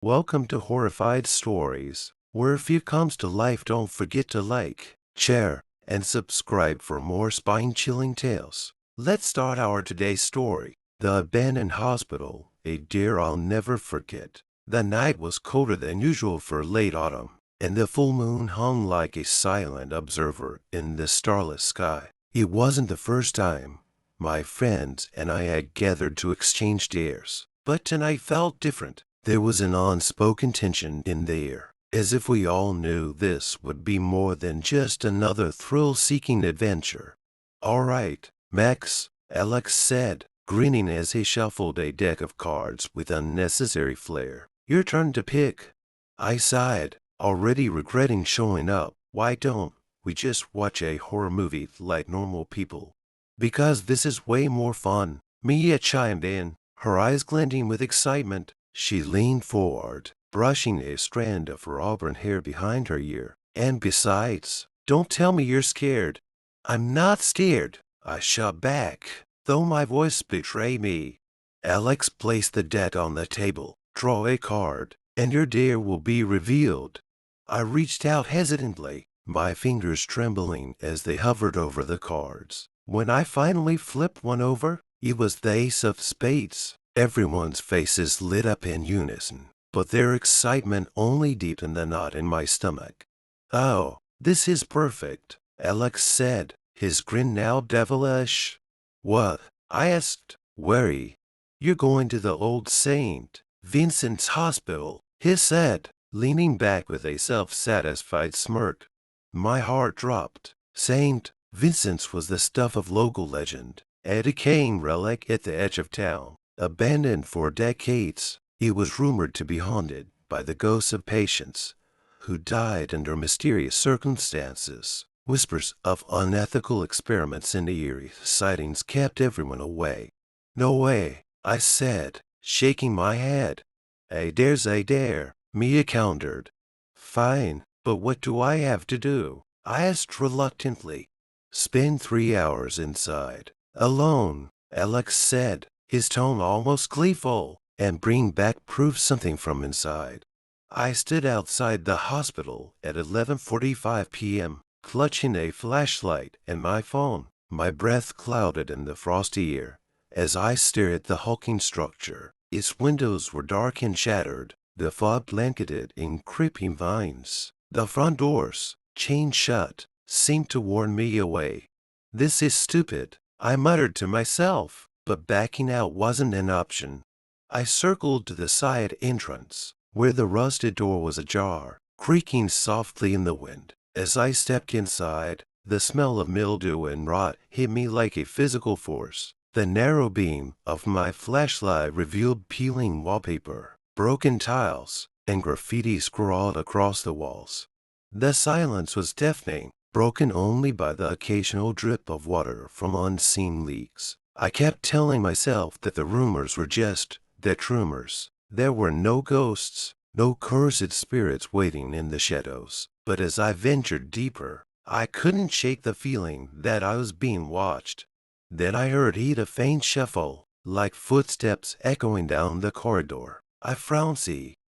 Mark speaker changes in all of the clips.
Speaker 1: Welcome to Horrified Stories, where if it comes to life, don't forget to like, share, and subscribe for more spine-chilling tales. Let's start our today's story. The Abandoned Hospital, a day I'll never forget. The night was colder than usual for late autumn, and the full moon hung like a silent observer in the starless sky. It wasn't the first time my friends and I had gathered to exchange dares, but tonight felt different. There was an unspoken tension in the air, as if we all knew this would be more than just another thrill-seeking adventure. "All right, Max," Alex said, grinning as he shuffled a deck of cards with unnecessary flair. "Your turn to pick." I sighed, already regretting showing up. "Why don't we just watch a horror movie like normal people?" "Because this is way more fun," Mia chimed in, her eyes glinting with excitement. She leaned forward, brushing a strand of her auburn hair behind her ear. "And besides, don't tell me you're scared." "I'm not scared," I shot back, though my voice betrayed me. Alex placed the deck on the table. "Draw a card, and your dare will be revealed." I reached out hesitantly, my fingers trembling as they hovered over the cards. When I finally flipped one over, it was the Ace of Spades. Everyone's faces lit up in unison, but their excitement only deepened the knot in my stomach. "Oh, this is perfect," Alex said, his grin now devilish. "What?" I asked, wary. "You're going to the old St. Vincent's Hospital," he said, leaning back with a self-satisfied smirk. My heart dropped. St. Vincent's was the stuff of local legend, a decaying relic at the edge of town. Abandoned for decades, it was rumored to be haunted by the ghosts of patients who died under mysterious circumstances. Whispers of unethical experiments and eerie sightings kept everyone away. "No way," I said, shaking my head. "A dare's a dare," Mia countered. "Fine, but what do I have to do?" I asked reluctantly. "Spend 3 hours inside, alone," Alex said, his tone almost gleeful, "and bring back proof something from inside." I stood outside the hospital at 11:45 p.m., clutching a flashlight and my phone. My breath clouded in the frosty air as I stared at the hulking structure. Its windows were dark and shattered, the fog blanketed in creeping vines. The front doors, chained shut, seemed to warn me away. "This is stupid," I muttered to myself, but backing out wasn't an option. I circled to the side entrance, where the rusted door was ajar, creaking softly in the wind. As I stepped inside, the smell of mildew and rot hit me like a physical force. The narrow beam of my flashlight revealed peeling wallpaper, broken tiles, and graffiti scrawled across the walls. The silence was deafening, broken only by the occasional drip of water from unseen leaks. I kept telling myself that the rumors were just that rumors. There were no ghosts, no cursed spirits waiting in the shadows. But as I ventured deeper, I couldn't shake the feeling that I was being watched. Then I heard a faint shuffle, like footsteps echoing down the corridor. I frowned,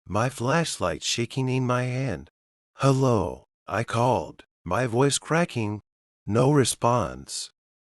Speaker 1: my flashlight shaking in my hand. "Hello," I called, my voice cracking. No response.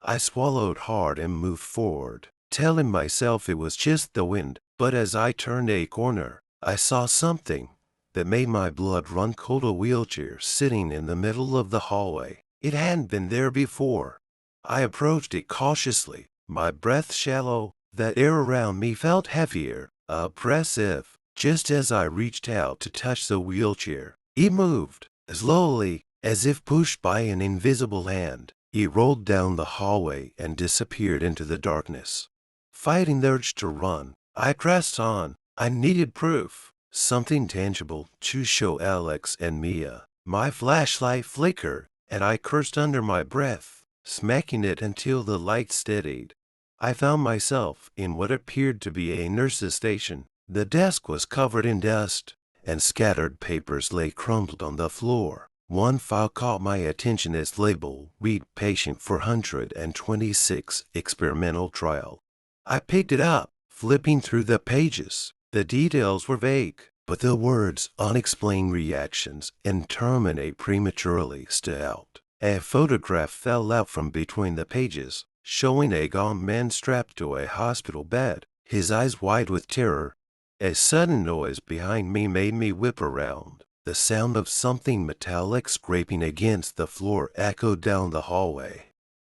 Speaker 1: I swallowed hard and moved forward, telling myself it was just the wind. But as I turned a corner, I saw something that made my blood run cold. A wheelchair sitting in the middle of the hallway. It hadn't been there before. I approached it cautiously, my breath shallow. The air around me felt heavier, oppressive. Just as I reached out to touch the wheelchair, it moved, slowly, as if pushed by an invisible hand. It rolled down the hallway and disappeared into the darkness. Fighting the urge to run, I pressed on. I needed proof, something tangible to show Alex and Mia. My flashlight flickered, and I cursed under my breath, smacking it until the light steadied. I found myself in what appeared to be a nurse's station. The desk was covered in dust, and scattered papers lay crumpled on the floor. One file caught my attention as labeled "Read Patient 426 Experimental Trial." I picked it up, flipping through the pages. The details were vague, but the words unexplained reactions and terminate prematurely stood out. A photograph fell out from between the pages, showing a gaunt man strapped to a hospital bed, his eyes wide with terror. A sudden noise behind me made me whip around. The sound of something metallic scraping against the floor echoed down the hallway.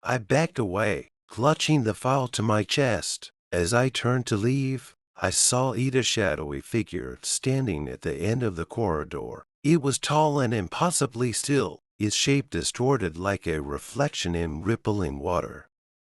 Speaker 1: I backed away, clutching the file to my chest. As I turned to leave, I saw a shadowy figure standing at the end of the corridor. It was tall and impossibly still, its shape distorted like a reflection in rippling water.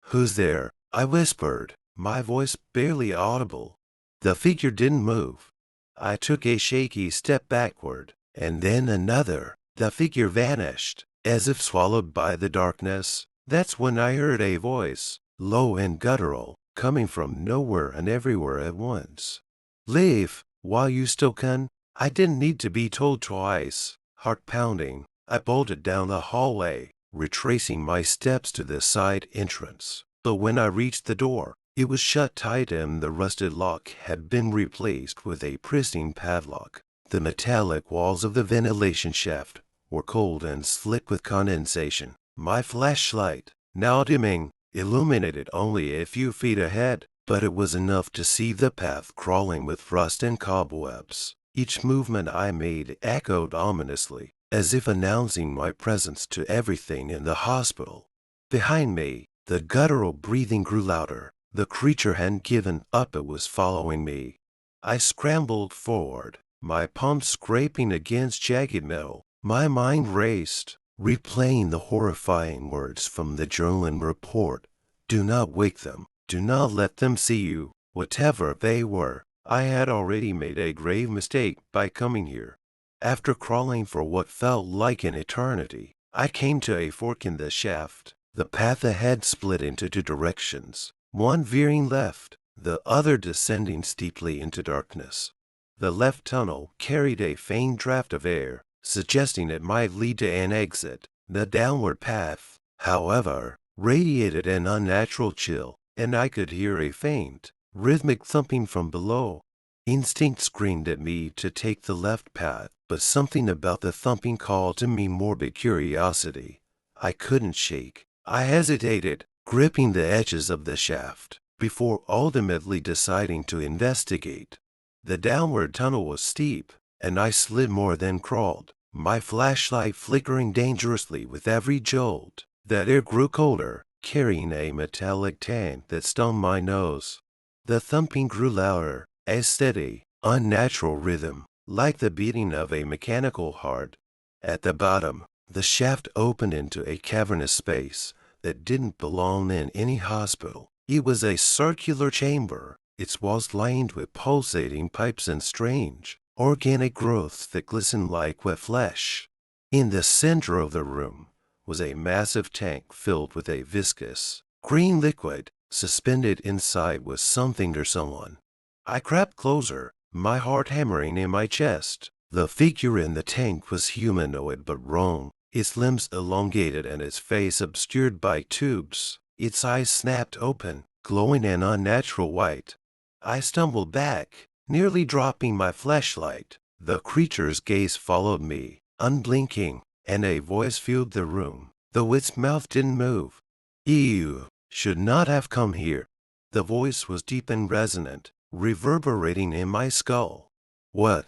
Speaker 1: "Who's there?" I whispered, my voice barely audible. The figure didn't move. I took a shaky step backward, and then another. The figure vanished, as if swallowed by the darkness. That's when I heard a voice, low and guttural, coming from nowhere and everywhere at once. "Leave, while you still can." I didn't need to be told twice. Heart pounding, I bolted down the hallway, retracing my steps to the side entrance. But when I reached the door, it was shut tight and the rusted lock had been replaced with a pristine padlock. The metallic walls of the ventilation shaft were cold and slick with condensation. My flashlight, now dimming, illuminated only a few feet ahead, but it was enough to see the path crawling with rust and cobwebs. Each movement I made echoed ominously, as if announcing my presence to everything in the hospital. Behind me, the guttural breathing grew louder. The creature hadn't given up, it was following me. I scrambled forward, my palms scraping against jagged metal. My mind raced, replaying the horrifying words from the journal report. "Do not wake them. Do not let them see you." Whatever they were, I had already made a grave mistake by coming here. After crawling for what felt like an eternity, I came to a fork in the shaft. The path ahead split into two directions, one veering left, the other descending steeply into darkness. The left tunnel carried a faint draft of air, suggesting it might lead to an exit. The downward path, however, radiated an unnatural chill, and I could hear a faint, rhythmic thumping from below. Instinct screamed at me to take the left path, but something about the thumping called to me morbid curiosity. I couldn't shake. I hesitated, gripping the edges of the shaft, before ultimately deciding to investigate. The downward tunnel was steep, and I slid more than crawled, my flashlight flickering dangerously with every jolt. The air grew colder, carrying a metallic tang that stung my nose. The thumping grew louder, a steady, unnatural rhythm, like the beating of a mechanical heart. At the bottom, the shaft opened into a cavernous space that didn't belong in any hospital. It was a circular chamber, its walls lined with pulsating pipes and strange, organic growths that glistened like wet flesh. In the center of the room was a massive tank filled with a viscous, green liquid. Suspended inside was something or someone. I crept closer, my heart hammering in my chest. The figure in the tank was humanoid but wrong, its limbs elongated and its face obscured by tubes. Its eyes snapped open, glowing an unnatural white. I stumbled back, nearly dropping my flashlight. The creature's gaze followed me, unblinking, and a voice filled the room, though its mouth didn't move. "You should not have come here." The voice was deep and resonant, reverberating in my skull. What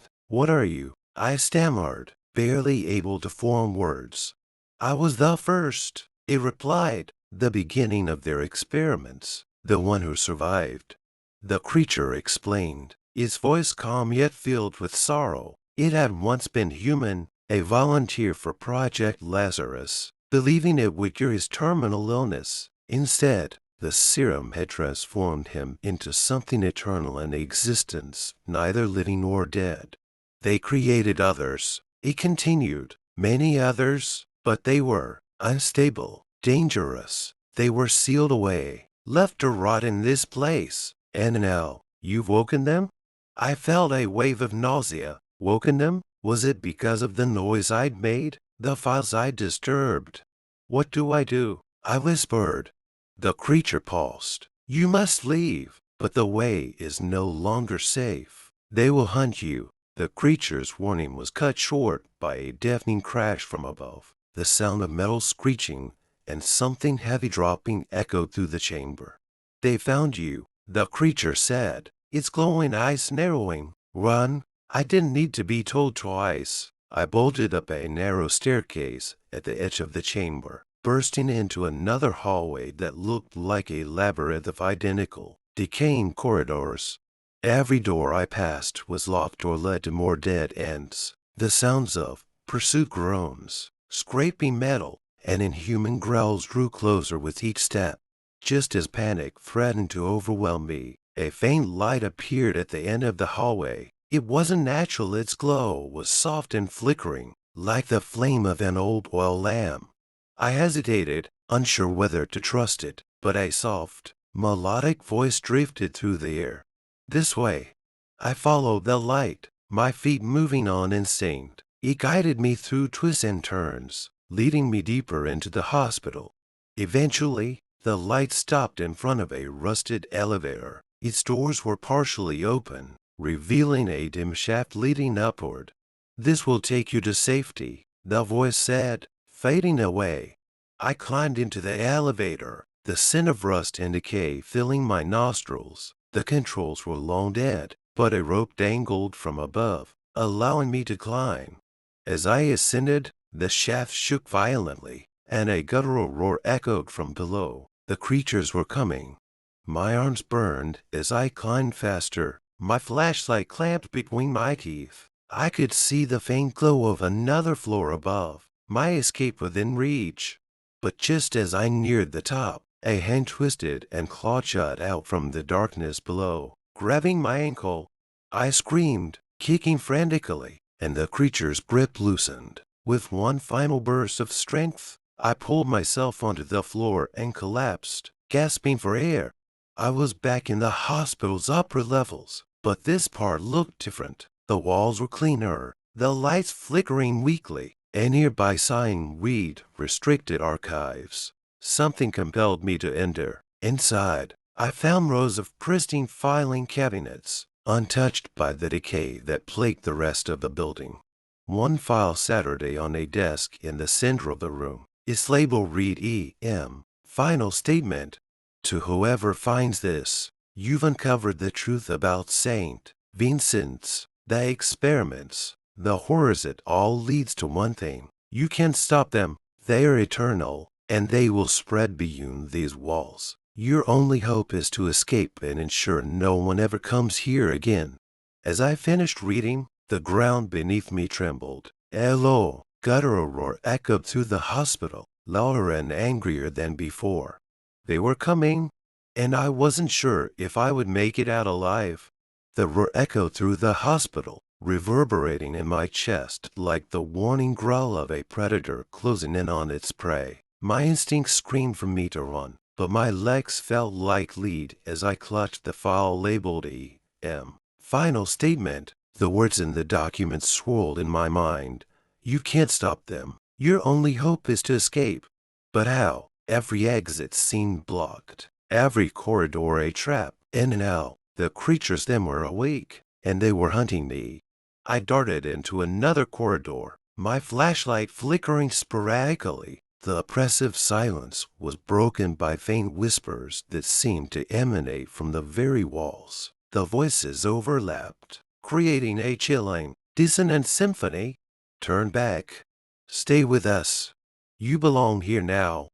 Speaker 1: are you?" I stammered, barely able to form words. "I was the first," it replied, "the beginning of their experiments, the one who survived." The creature explained, its voice calm yet filled with sorrow. It had once been human, a volunteer for Project Lazarus, believing it would cure his terminal illness. Instead, the serum had transformed him into something eternal in existence, neither living nor dead. "They created others," it continued, "many others, but they were unstable, dangerous. They were sealed away, left to rot in this place. And now, you've woken them?" I felt a wave of nausea. Woken them? Was it because of the noise I'd made, the files I'd disturbed? "What do I do?" I whispered. The creature paused. "You must leave, but the way is no longer safe. They will hunt you. The creature's warning was cut short by a deafening crash from above. The sound of metal screeching and something heavy dropping echoed through the chamber. "They found you," the creature said, its glowing eyes narrowing. "Run." I didn't need to be told twice. I bolted up a narrow staircase at the edge of the chamber, bursting into another hallway that looked like a labyrinth of identical, decaying corridors. Every door I passed was locked or led to more dead ends. The sounds of pursuit groans, scraping metal, and inhuman growls drew closer with each step. Just as panic threatened to overwhelm me, a faint light appeared at the end of the hallway. It wasn't natural, its glow was soft and flickering, like the flame of an old oil lamp. I hesitated, unsure whether to trust it, but a soft, melodic voice drifted through the air. "This way." I followed the light, my feet moving on instinct. It guided me through twists and turns, leading me deeper into the hospital. Eventually, the light stopped in front of a rusted elevator. Its doors were partially open, revealing a dim shaft leading upward. "This will take you to safety," the voice said, fading away. I climbed into the elevator, the scent of rust and decay filling my nostrils. The controls were long dead, but a rope dangled from above, allowing me to climb. As I ascended, the shaft shook violently, and a guttural roar echoed from below. The creatures were coming. My arms burned as I climbed faster, my flashlight clamped between my teeth. I could see the faint glow of another floor above, my escape within reach. But just as I neared the top, a hand twisted and clawed shot out from the darkness below, grabbing my ankle. I screamed, kicking frantically, and the creature's grip loosened. With one final burst of strength, I pulled myself onto the floor and collapsed, gasping for air. I was back in the hospital's upper levels, but this part looked different. The walls were cleaner, the lights flickering weakly. A nearby sign read "Restricted Archives." Something compelled me to enter. Inside, I found rows of pristine filing cabinets, untouched by the decay that plagued the rest of the building. One file sat on a desk in the center of the room. Its label read E.M. Final Statement. "To whoever finds this, you've uncovered the truth about Saint Vincent's, the experiments, the horrors. It all leads to one thing. You can't stop them. They are eternal, and they will spread beyond these walls. Your only hope is to escape and ensure no one ever comes here again." As I finished reading, the ground beneath me trembled. A low, guttural roar echoed through the hospital, louder and angrier than before. They were coming, and I wasn't sure if I would make it out alive. The roar echoed through the hospital, reverberating in my chest like the warning growl of a predator closing in on its prey. My instincts screamed for me to run, but my legs felt like lead as I clutched the file labeled E.M. Final Statement. The words in the document swirled in my mind. You can't stop them. Your only hope is to escape. But how? Every exit seemed blocked, every corridor a trap. In and out, the creatures then were awake, and they were hunting me. I darted into another corridor, my flashlight flickering sporadically. The oppressive silence was broken by faint whispers that seemed to emanate from the very walls. The voices overlapped, creating a chilling, dissonant symphony. "Turn back. Stay with us. You belong here now."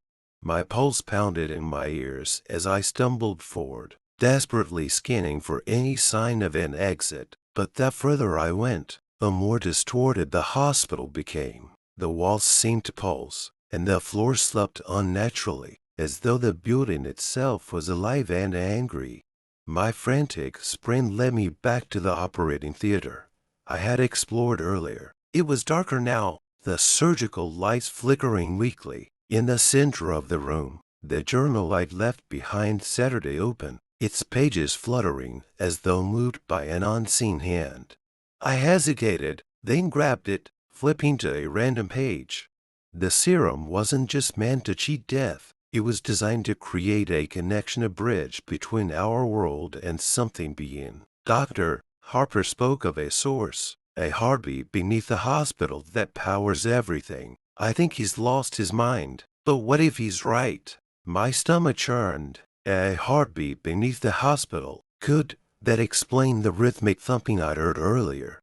Speaker 1: My pulse pounded in my ears as I stumbled forward, desperately scanning for any sign of an exit. But the further I went, the more distorted the hospital became. The walls seemed to pulse, and the floor slumped unnaturally, as though the building itself was alive and angry. My frantic sprint led me back to the operating theater I had explored earlier. It was darker now, the surgical lights flickering weakly. In the center of the room, the journal I'd left behind Saturday open, its pages fluttering as though moved by an unseen hand. I hesitated, then grabbed it, flipping to a random page. The serum wasn't just meant to cheat death. It was designed to create a connection, a bridge between our world and something beyond. Dr. Harper spoke of a source, A heartbeat beneath the hospital that powers everything. I think he's lost his mind. But what if he's right? My stomach churned. A heartbeat beneath the hospital. Could that explain the rhythmic thumping I'd heard earlier?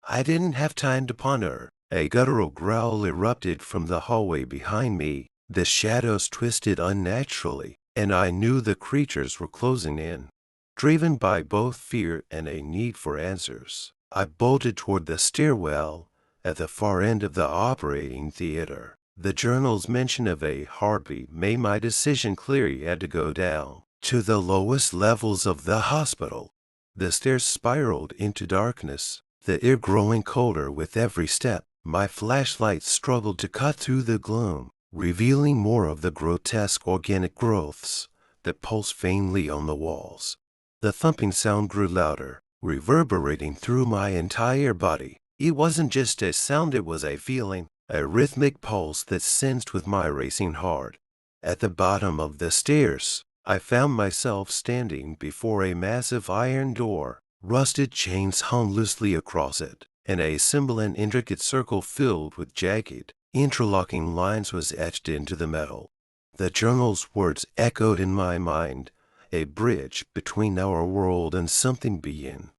Speaker 1: I didn't have time to ponder. A guttural growl erupted from the hallway behind me. The shadows twisted unnaturally, and I knew the creatures were closing in. Driven by both fear and a need for answers, I bolted toward the stairwell at the far end of the operating theater. The journal's mention of a heartbeat made my decision clear. He had to go down to the lowest levels of the hospital. The stairs spiraled into darkness, the air growing colder with every step. My flashlight struggled to cut through the gloom, revealing more of the grotesque organic growths that pulsed faintly on the walls. The thumping sound grew louder, reverberating through my entire body. It wasn't just a sound, it was a feeling, a rhythmic pulse that sensed with my racing heart. At the bottom of the stairs, I found myself standing before a massive iron door. Rusted chains hung loosely across it, and a symbol, an intricate circle filled with jagged, interlocking lines, was etched into the metal. The journal's words echoed in my mind, a bridge between our world and something beyond.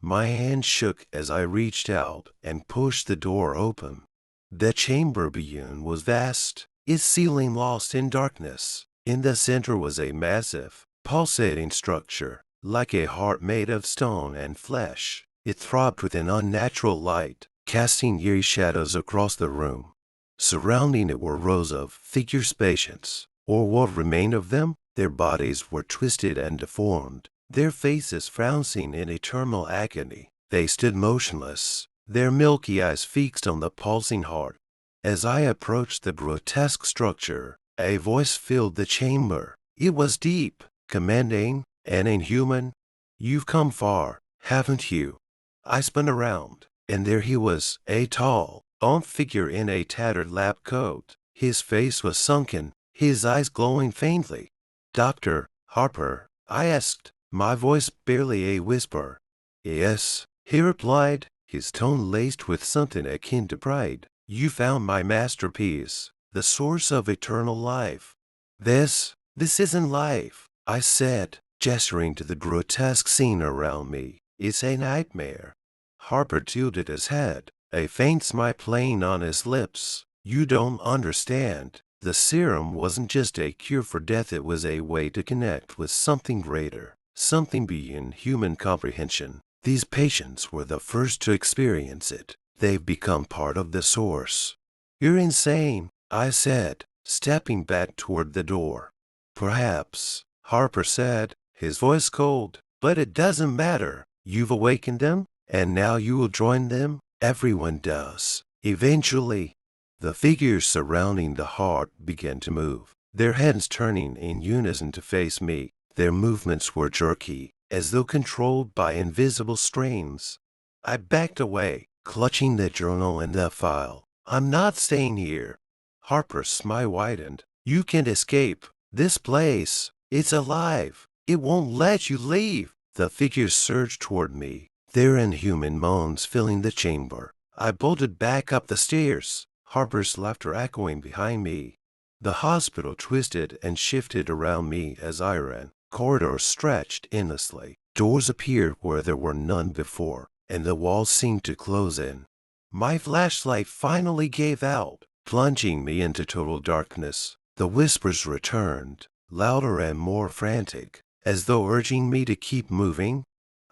Speaker 1: My hand shook as I reached out and pushed the door open. The chamber beyond was vast, its ceiling lost in darkness. In the center was a massive, pulsating structure, like a heart made of stone and flesh. It throbbed with an unnatural light, casting eerie shadows across the room. Surrounding it were rows of figures, patients, or what remained of them. Their bodies were twisted and deformed, their faces frowning in eternal agony. They stood motionless, their milky eyes fixed on the pulsing heart. As I approached the grotesque structure, a voice filled the chamber. It was deep, commanding, and inhuman. "You've come far, haven't you?" I spun around, and there he was, a tall, gaunt figure in a tattered lab coat. His face was sunken, his eyes glowing faintly. "Dr. Harper?" I asked, my voice barely a whisper. "Yes," he replied, his tone laced with something akin to pride. "You found my masterpiece, the source of eternal life." This isn't life," I said, gesturing to the grotesque scene around me. "It's a nightmare." Harper tilted his head, a faint smile playing on his lips. "You don't understand. The serum wasn't just a cure for death, it was a way to connect with something greater, something beyond human comprehension. These patients were the first to experience it. They've become part of the source." "You're insane," I said, stepping back toward the door. "Perhaps," Harper said, his voice cold, "but it doesn't matter. You've awakened them, and now you will join them. Everyone does, eventually." The figures surrounding the heart began to move, their heads turning in unison to face me. Their movements were jerky, as though controlled by invisible strains. I backed away, clutching the journal and the file. "I'm not staying here." Harper's smile widened. "You can't escape. This place, it's alive. It won't let you leave." The figures surged toward me, their inhuman moans filling the chamber. I bolted back up the stairs, Harper's laughter echoing behind me. The hospital twisted and shifted around me as I ran. Corridors stretched endlessly. Doors appeared where there were none before, and the walls seemed to close in. My flashlight finally gave out, plunging me into total darkness. The whispers returned, louder and more frantic, as though urging me to keep moving.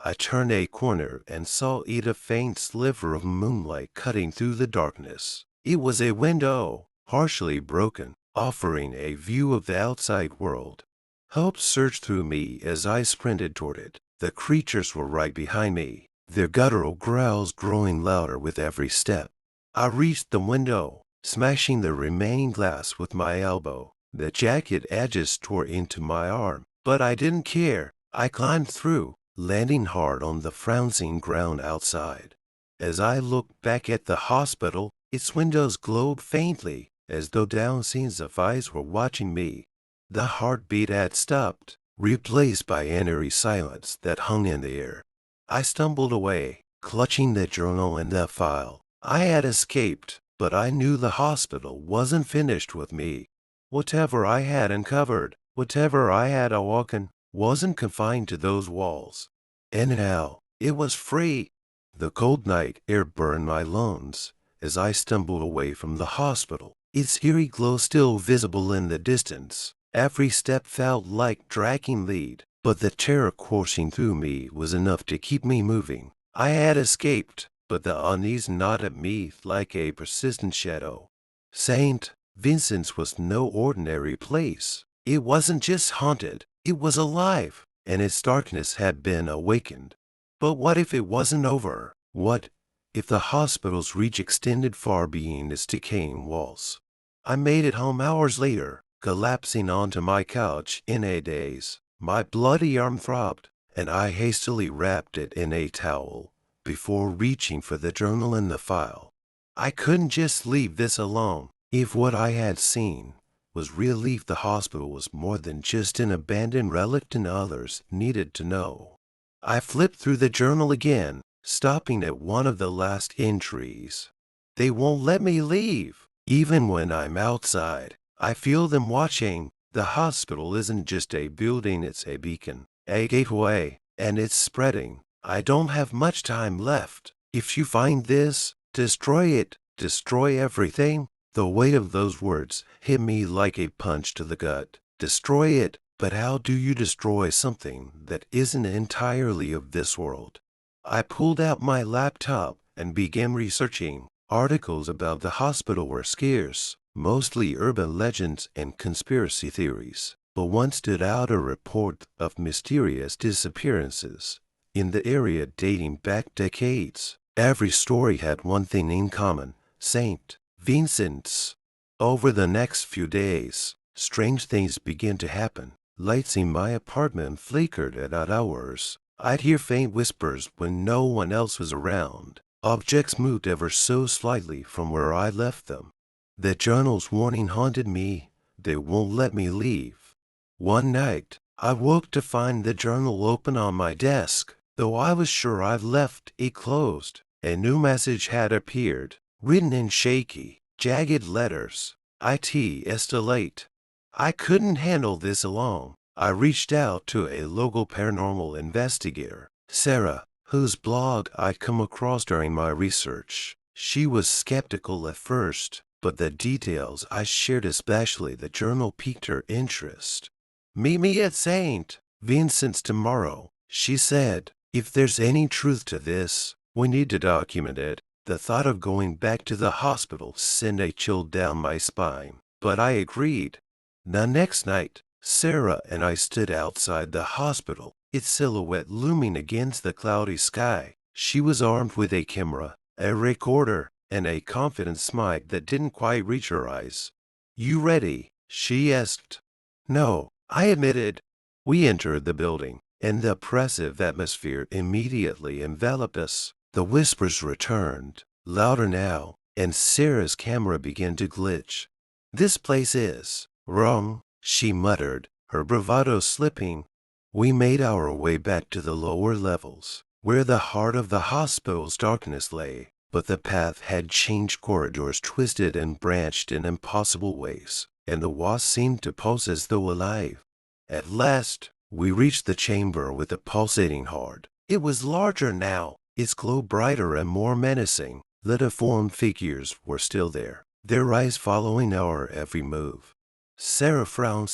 Speaker 1: I turned a corner and saw it, a faint sliver of moonlight cutting through the darkness. It was a window, partially broken, offering a view of the outside world. Hope surged through me as I sprinted toward it. The creatures were right behind me, their guttural growls growing louder with every step. I reached the window, smashing the remaining glass with my elbow. The jagged edges tore into my arm, but I didn't care. I climbed through, landing hard on the frowning ground outside. As I looked back at the hospital, its windows glowed faintly, as though dozens of eyes were watching me. The heartbeat had stopped, replaced by an eerie silence that hung in the air. I stumbled away, clutching the journal and the file. I had escaped, but I knew the hospital wasn't finished with me. Whatever I had uncovered, whatever I had awoken, wasn't confined to those walls. And now, it was free. The cold night air burned my lungs as I stumbled away from the hospital, its eerie glow still visible in the distance. Every step felt like dragging lead, but the terror coursing through me was enough to keep me moving. I had escaped, but the unease gnawed at me like a persistent shadow. St. Vincent's was no ordinary place. It wasn't just haunted, it was alive, and its darkness had been awakened. But what if it wasn't over? What if the hospital's reach extended far beyond its decaying walls? I made it home hours later, collapsing onto my couch in a daze. My bloody arm throbbed, and I hastily wrapped it in a towel before reaching for the journal and the file. I couldn't just leave this alone. If what I had seen was real, if the hospital was more than just an abandoned relic, and others needed to know. I flipped through the journal again, stopping at one of the last entries. They won't let me leave. Even when I'm outside, I feel them watching. The hospital isn't just a building, it's a beacon, a gateway, and it's spreading. I don't have much time left. If you find this, destroy it, destroy everything. The weight of those words hit me like a punch to the gut. Destroy it, but how do you destroy something that isn't entirely of this world? I pulled out my laptop and began researching. Articles about the hospital were scarce, mostly urban legends and conspiracy theories. But one stood out: a report of mysterious disappearances in the area dating back decades. Every story had one thing in common: St. Vincent's. Over the next few days, strange things began to happen. Lights in my apartment flickered at odd hours. I'd hear faint whispers when no one else was around. Objects moved ever so slightly from where I left them. The journal's warning haunted me. They won't let me leave. One night, I woke to find the journal open on my desk. Though I was sure I'd left it closed, a new message had appeared, written in shaky, jagged letters. It's late. I couldn't handle this alone. I reached out to a local paranormal investigator, Sarah, whose blog I'd come across during my research. She was skeptical at first, but the details I shared, especially the journal, piqued her interest. "Meet me at St. Vincent's tomorrow," she said. "If there's any truth to this, we need to document it." The thought of going back to the hospital sent a chill down my spine, but I agreed. The next night, Sarah and I stood outside the hospital, its silhouette looming against the cloudy sky. She was armed with a camera, a recorder, and a confident smile that didn't quite reach her eyes. "You ready?" she asked. "No," I admitted. We entered the building, and the oppressive atmosphere immediately enveloped us. The whispers returned, louder now, and Sarah's camera began to glitch. "This place is wrong," she muttered, her bravado slipping. We made our way back to the lower levels, where the heart of the hospital's darkness lay. But the path had changed. Corridors twisted and branched in impossible ways, and the walls seemed to pulse as though alive. At last, we reached the chamber with the pulsating heart. It was larger now, its glow brighter and more menacing. The deformed figures were still there, their eyes following our every move. Sarah frowned,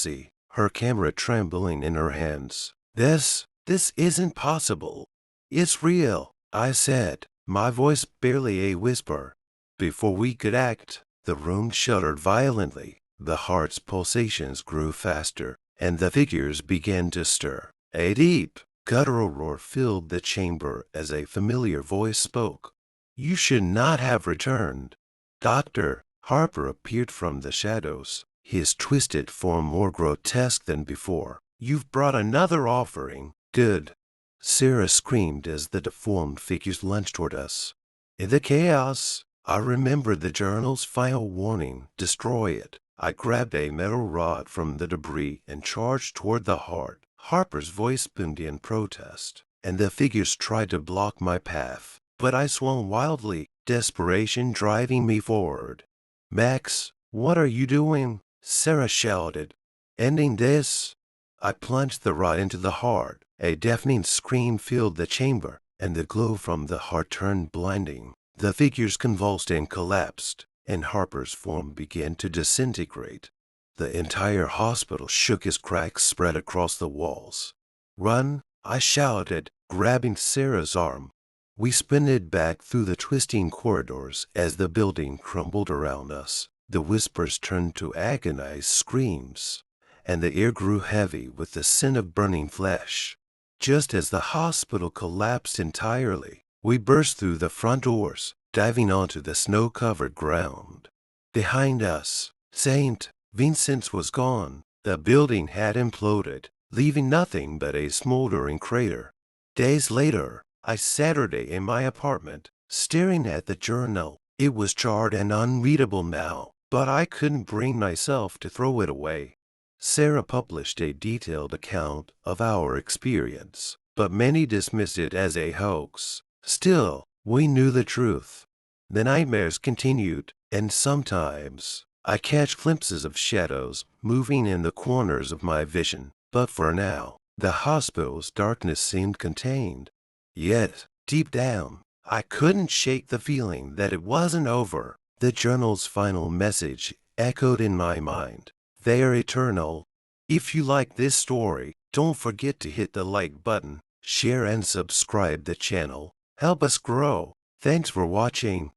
Speaker 1: her camera trembling in her hands. This isn't possible. "It's real," I said, my voice barely a whisper. Before we could act, the room shuddered violently. The heart's pulsations grew faster, and the figures began to stir. A deep, guttural roar filled the chamber as a familiar voice spoke. "You should not have returned." Dr. Harper appeared from the shadows, his twisted form more grotesque than before. "You've brought another offering. Good." Sarah screamed as the deformed figures lunged toward us. In the chaos, I remembered the journal's final warning: destroy it. I grabbed a metal rod from the debris and charged toward the heart. Harper's voice boomed in protest, and the figures tried to block my path. but I swung wildly, desperation driving me forward. "Max, what are you doing?" Sarah shouted. "Ending this." I plunged the rod into the heart. A deafening scream filled the chamber, and the glow from the heart turned blinding. The figures convulsed and collapsed, and Harper's form began to disintegrate. The entire hospital shook as cracks spread across the walls. "Run!" I shouted, grabbing Sarah's arm. We sprinted back through the twisting corridors as the building crumbled around us. The whispers turned to agonized screams, and the air grew heavy with the scent of burning flesh. Just as the hospital collapsed entirely, we burst through the front doors, diving onto the snow-covered ground. Behind us, St. Vincent's was gone. The building had imploded, leaving nothing but a smoldering crater. Days later, I sat in my apartment, staring at the journal. It was charred and unreadable now, but I couldn't bring myself to throw it away. Sarah published a detailed account of our experience, but many dismissed it as a hoax. Still, we knew the truth. The nightmares continued, and sometimes I catch glimpses of shadows moving in the corners of my vision, but for now, the hospital's darkness seemed contained. Yet, deep down, I couldn't shake the feeling that it wasn't over. The journal's final message echoed in my mind. They are eternal. If you like this story, don't forget to hit the like button, share and subscribe the channel. Help us grow. Thanks for watching.